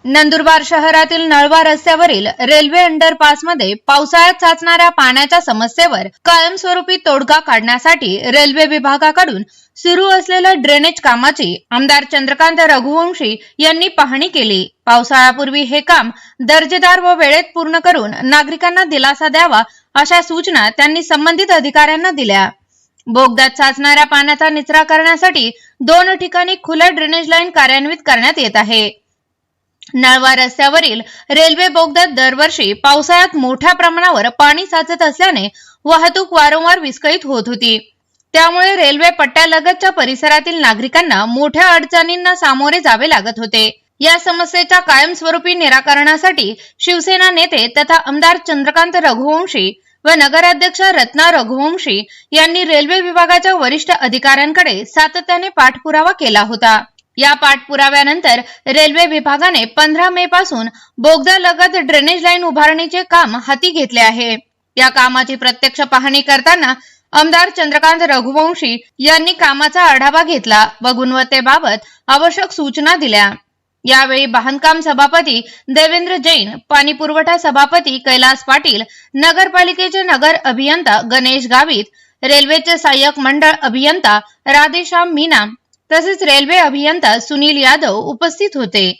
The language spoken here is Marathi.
नंदुरबार शहरातील नळवा रस्त्यावरील रेल्वे अंडरपासमध्ये पावसाळ्यात साचणाऱ्या पाण्याच्या समस्येवर कायमस्वरूपी तोडगा काढण्यासाठी रेल्वे विभागाकडून सुरू असलेल्या ड्रेनेज कामाची आमदार चंद्रकांत रघुवंशी यांनी पाहणी केली। पावसाळ्यापूर्वी हे काम दर्जेदार व वेळेत पूर्ण करून नागरिकांना दिलासा द्यावा अशा सूचना त्यांनी संबंधित अधिकाऱ्यांना दिल्या। बोगद्यात साचणाऱ्या पाण्याचा निचरा करण्यासाठी 2 ठिकाणी खुल्या ड्रेनेज लाईन कार्यान्वित करण्यात येत आहे। नळवा रस्त्यावरील रेल्वे बोगद्यात दरवर्षी पावसाळ्यात मोठ्या प्रमाणावर पाणी साचत असल्याने वाहतूक वारंवार विस्कळीत होत होती। त्यामुळे रेल्वे पट्ट्यालगतच्या परिसरातील नागरिकांना मोठ्या अडचणींना सामोरे जावे लागत होते। या समस्येच्या कायमस्वरूपी निराकरणासाठी शिवसेना नेते तथा आमदार चंद्रकांत रघुवंशी व नगराध्यक्ष रत्ना रघुवंशी यांनी रेल्वे विभागाच्या वरिष्ठ अधिकाऱ्यांकडे सातत्याने पाठपुरावा केला होता। या पाठपुराव्यानंतर रेल्वे विभागाने 15 मे पासून बोगद्यालगत ड्रेनेज लाईन उभारणीचे काम हाती घेतले आहे। या कामाची प्रत्यक्ष पाहणी करताना आमदार चंद्रकांत रघुवंशी यांनी कामाचा आढावा घेतला व गुणवत्तेबाबत आवश्यक सूचना दिल्या। यावेळी बांधकाम सभापती देवेंद्र जैन, पाणी पुरवठा सभापती कैलास पाटील, नगरपालिकेचे नगर अभियंता गणेश गावित, रेल्वेचे सहाय्यक मंडळ अभियंता राधेश्याम मीना तसेच रेल्वे अभियंता सुनील यादव उपस्थित होते।